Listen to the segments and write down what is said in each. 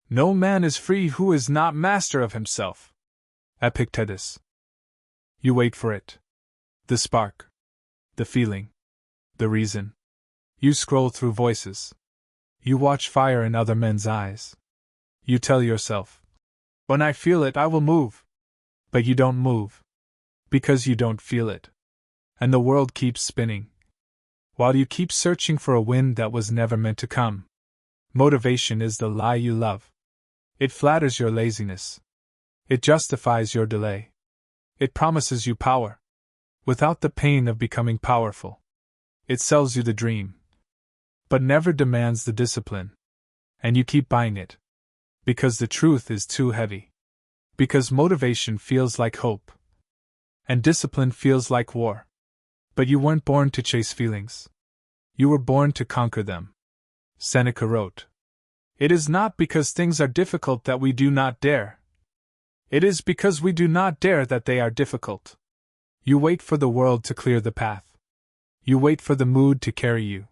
No man is free who is not master of himself. Epictetus. You wait for it. The spark. The feeling. The reason. You scroll through voices. You watch fire in other men's eyes. You tell yourself, when I feel it, I will move. But you don't move. Because you don't feel it. And the world keeps spinning. While you keep searching for a wind that was never meant to come. Motivation is the lie you love. It flatters your laziness. It justifies your delay. It promises you power, without the pain of becoming powerful. It sells you the dream, but never demands the discipline. And you keep buying it. Because the truth is too heavy. Because motivation feels like hope. And discipline feels like war. But you weren't born to chase feelings. You were born to conquer them. Seneca wrote, "It is not because things are difficult that we do not dare. It is because we do not dare that they are difficult." You wait for the world to clear the path. You wait for the mood to carry you.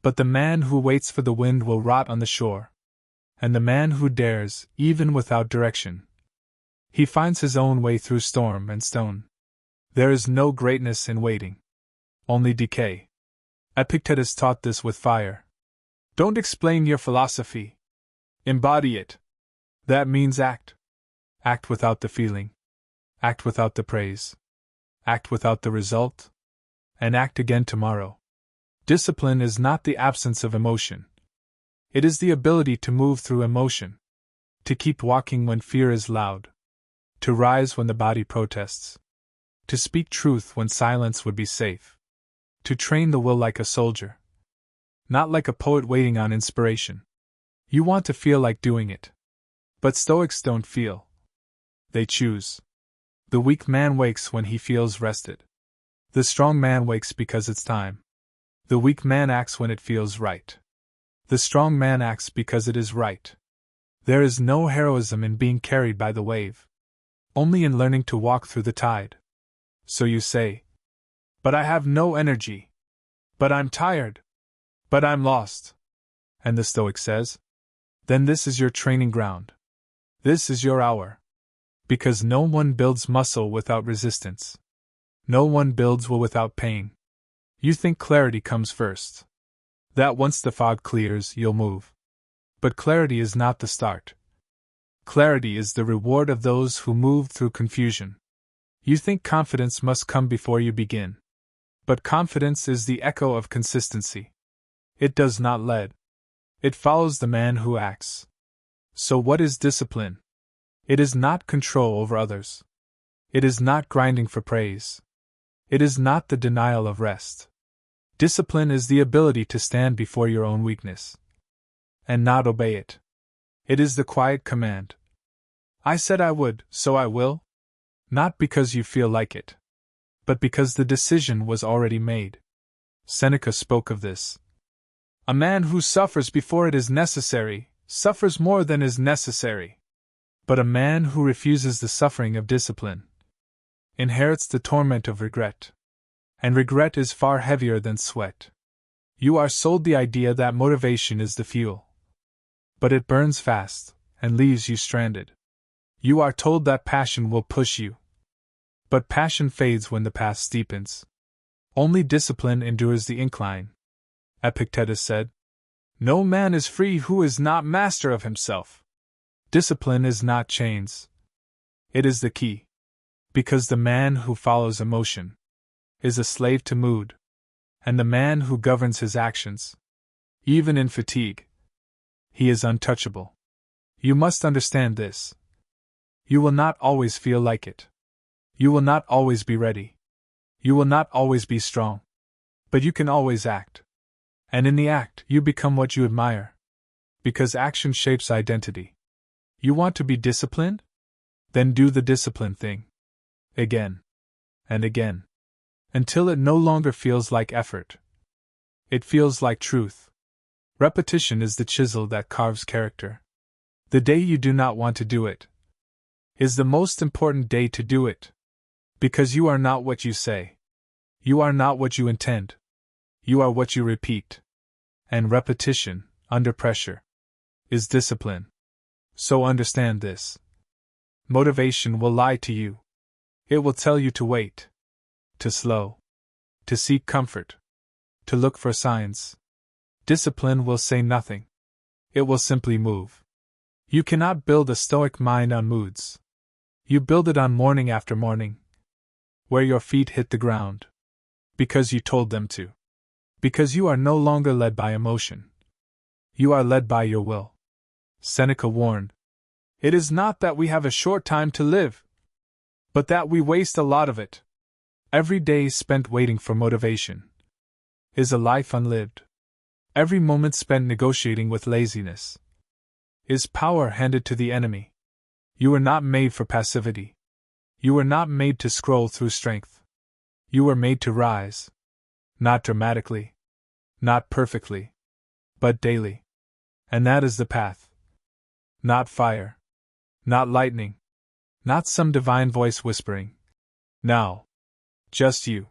But the man who waits for the wind will rot on the shore. And the man who dares, even without direction, he finds his own way through storm and stone. There is no greatness in waiting. Only decay. Epictetus taught this with fire. Don't explain your philosophy. Embody it. That means act. Act without the feeling. Act without the praise. Act without the result. And act again tomorrow. Discipline is not the absence of emotion. It is the ability to move through emotion. To keep walking when fear is loud. To rise when the body protests. To speak truth when silence would be safe. To train the will like a soldier. Not like a poet waiting on inspiration. You want to feel like doing it. But Stoics don't feel. They choose. The weak man wakes when he feels rested. The strong man wakes because it's time. The weak man acts when it feels right. The strong man acts because it is right. There is no heroism in being carried by the wave. Only in learning to walk through the tide. So you say, "But I have no energy. But I'm tired. But I'm lost." And the Stoic says, "Then this is your training ground. This is your hour. Because no one builds muscle without resistance. No one builds will without pain. You think clarity comes first. That once the fog clears, you'll move. But clarity is not the start. Clarity is the reward of those who move through confusion. You think confidence must come before you begin. But confidence is the echo of consistency. It does not lead. It follows the man who acts. So what is discipline? It is not control over others. It is not grinding for praise. It is not the denial of rest. Discipline is the ability to stand before your own weakness and not obey it. It is the quiet command. I said I would, so I will. Not because you feel like it, but because the decision was already made. Seneca spoke of this. A man who suffers before it is necessary, suffers more than is necessary. But a man who refuses the suffering of discipline inherits the torment of regret. And regret is far heavier than sweat. You are sold the idea that motivation is the fuel. But it burns fast, and leaves you stranded. You are told that passion will push you. But passion fades when the path steepens. Only discipline endures the incline. Epictetus said, "No man is free who is not master of himself." Discipline is not chains. It is the key. Because the man who follows emotion is a slave to mood, and the man who governs his actions, even in fatigue, he is untouchable. You must understand this. You will not always feel like it. You will not always be ready. You will not always be strong. But you can always act. And in the act, you become what you admire. Because action shapes identity. You want to be disciplined? Then do the disciplined thing. Again. And again. Until it no longer feels like effort. It feels like truth. Repetition is the chisel that carves character. The day you do not want to do it is the most important day to do it. Because you are not what you say. You are not what you intend. You are what you repeat. And repetition, under pressure, is discipline. So understand this. Motivation will lie to you. It will tell you to wait, to slow, to seek comfort, to look for signs. Discipline will say nothing. It will simply move. You cannot build a Stoic mind on moods. You build it on morning after morning, where your feet hit the ground. Because you told them to. Because you are no longer led by emotion. You are led by your will. Seneca warned, "It is not that we have a short time to live, but that we waste a lot of it." Every day spent waiting for motivation is a life unlived. Every moment spent negotiating with laziness is power handed to the enemy. You were not made for passivity. You were not made to scroll through strength. You were made to rise. Not dramatically. Not perfectly. But daily. And that is the path. Not fire. Not lightning. Not some divine voice whispering. Now. Just you.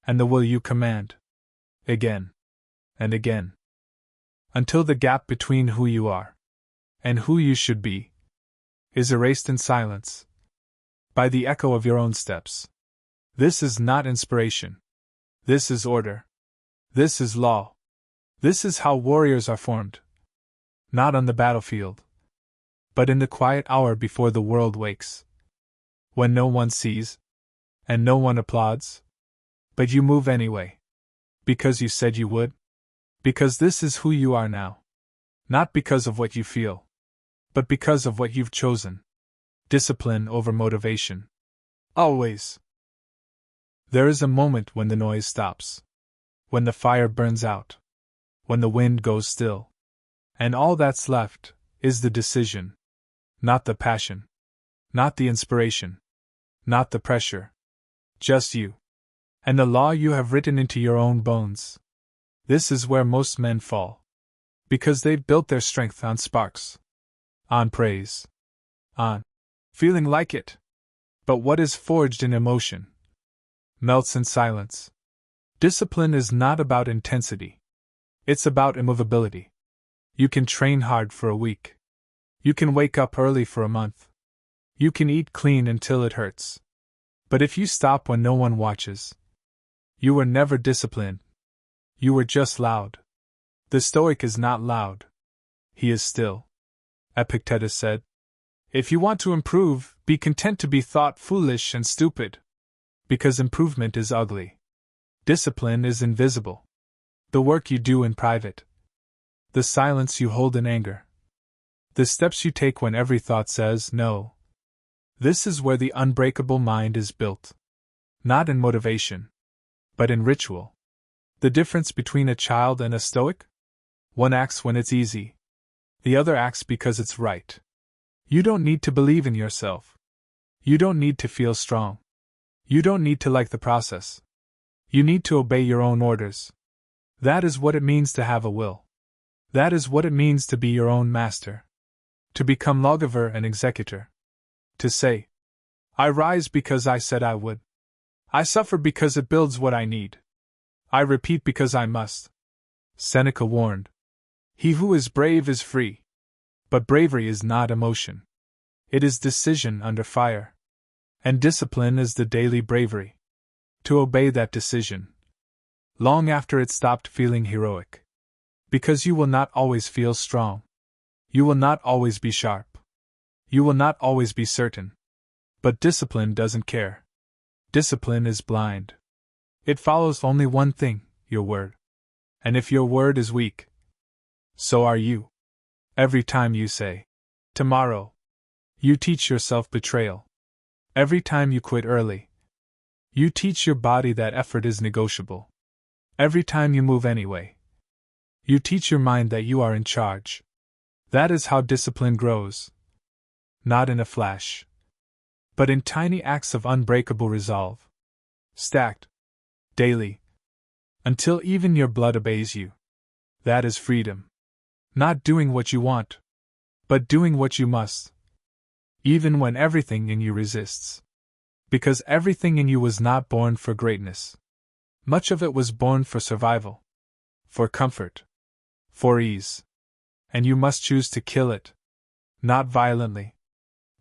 And the will you command. Again. And again. Until the gap between who you are and who you should be is erased in silence by the echo of your own steps. This is not inspiration. This is order. This is law. This is how warriors are formed. Not on the battlefield, but in the quiet hour before the world wakes. When no one sees, and no one applauds, but you move anyway. Because you said you would. Because this is who you are now. Not because of what you feel, but because of what you've chosen. Discipline over motivation. Always. There is a moment when the noise stops. When the fire burns out. When the wind goes still. And all that's left is the decision. Not the passion. Not the inspiration. Not the pressure. Just you. And the law you have written into your own bones. This is where most men fall. Because they've built their strength on sparks. On praise. On feeling like it. But what is forged in emotion melts in silence. Discipline is not about intensity. It's about immovability. You can train hard for a week. You can wake up early for a month. You can eat clean until it hurts. But if you stop when no one watches, you were never disciplined. You were just loud. The Stoic is not loud. He is still. Epictetus said, "If you want to improve, be content to be thought foolish and stupid. Because improvement is ugly. Discipline is invisible. The work you do in private. The silence you hold in anger. The steps you take when every thought says no. This is where the unbreakable mind is built. Not in motivation, but in ritual. The difference between a child and a Stoic? One acts when it's easy. The other acts because it's right. You don't need to believe in yourself. You don't need to feel strong. You don't need to like the process. You need to obey your own orders. That is what it means to have a will. That is what it means to be your own master. To become lawgiver and executor. To say, I rise because I said I would. I suffer because it builds what I need. I repeat because I must. Seneca warned. He who is brave is free. But bravery is not emotion. It is decision under fire. And discipline is the daily bravery. To obey that decision. Long after it stopped feeling heroic. Because you will not always feel strong. You will not always be sharp. You will not always be certain. But discipline doesn't care. Discipline is blind. It follows only one thing, your word. And if your word is weak, so are you. Every time you say, tomorrow, you teach yourself betrayal. Every time you quit early, you teach your body that effort is negotiable. Every time you move anyway, you teach your mind that you are in charge. That is how discipline grows. Not in a flash, but in tiny acts of unbreakable resolve. Stacked, daily, until even your blood obeys you. That is freedom. Not doing what you want, but doing what you must. Even when everything in you resists. Because everything in you was not born for greatness. Much of it was born for survival. For comfort. For ease. And you must choose to kill it. Not violently,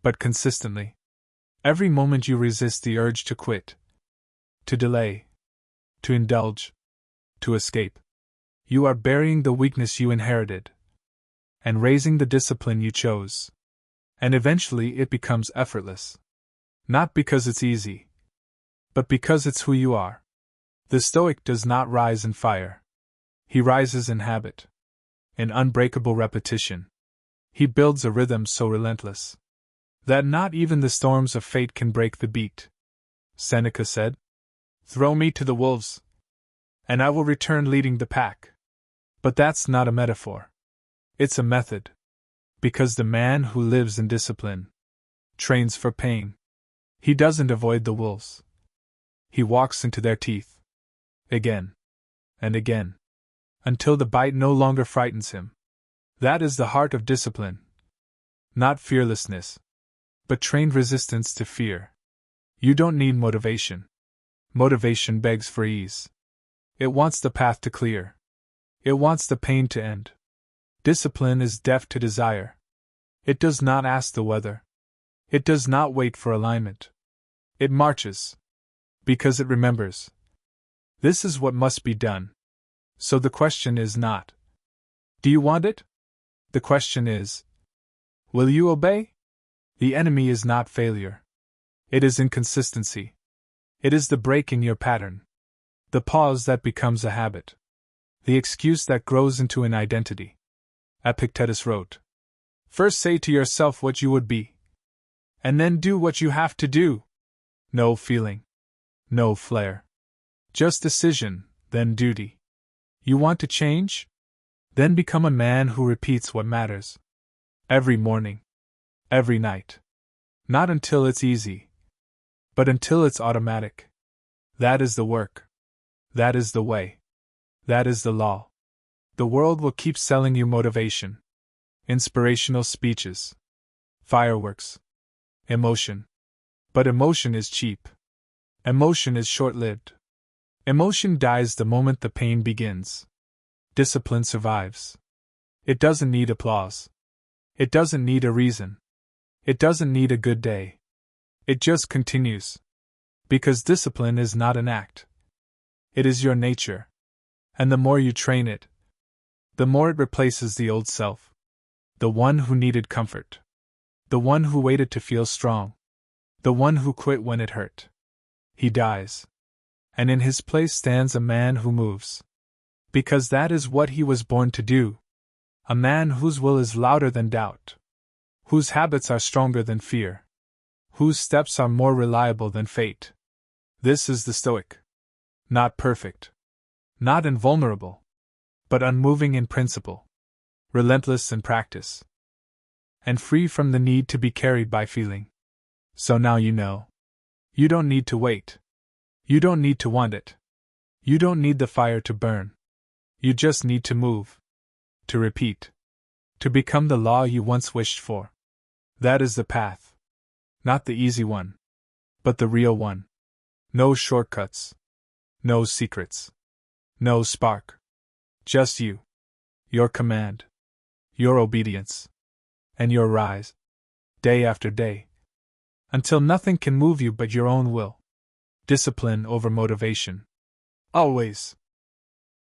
but consistently. Every moment you resist the urge to quit, to delay, to indulge, to escape, you are burying the weakness you inherited and raising the discipline you chose. And eventually it becomes effortless. Not because it's easy, but because it's who you are. The Stoic does not rise in fire. He rises in habit, in unbreakable repetition. He builds a rhythm so relentless that not even the storms of fate can break the beat. Seneca said, "Throw me to the wolves, and I will return leading the pack." But that's not a metaphor. It's a method. Because the man who lives in discipline trains for pain. He doesn't avoid the wolves. He walks into their teeth. Again. And again. Until the bite no longer frightens him. That is the heart of discipline. Not fearlessness, but trained resistance to fear. You don't need motivation. Motivation begs for ease. It wants the path to clear. It wants the pain to end. Discipline is deaf to desire. It does not ask the weather. It does not wait for alignment. It marches. Because it remembers. This is what must be done. So the question is not, do you want it? The question is, will you obey? The enemy is not failure. It is inconsistency. It is the break in your pattern. The pause that becomes a habit. The excuse that grows into an identity. Epictetus wrote, "First say to yourself what you would be, and then do what you have to do." No feeling. No flair. Just decision, then duty. You want to change? Then become a man who repeats what matters. Every morning. Every night. Not until it's easy, but until it's automatic. That is the work. That is the way. That is the law. The world will keep selling you motivation, inspirational speeches, fireworks, emotion. But emotion is cheap. Emotion is short-lived. Emotion dies the moment the pain begins. Discipline survives. It doesn't need applause. It doesn't need a reason. It doesn't need a good day. It just continues. Because discipline is not an act. It is your nature. And the more you train it, the more it replaces the old self. The one who needed comfort. The one who waited to feel strong. The one who quit when it hurt. He dies. And in his place stands a man who moves. Because that is what he was born to do. A man whose will is louder than doubt. Whose habits are stronger than fear. Whose steps are more reliable than fate. This is the Stoic. Not perfect. Not invulnerable. But unmoving in principle. Relentless in practice. And free from the need to be carried by feeling. So now you know. You don't need to wait. You don't need to want it. You don't need the fire to burn. You just need to move. To repeat. To become the law you once wished for. That is the path. Not the easy one. But the real one. No shortcuts. No secrets. No spark. Just you. Your command. Your obedience. And your rise. Day after day. Until nothing can move you but your own will. Discipline over motivation. Always.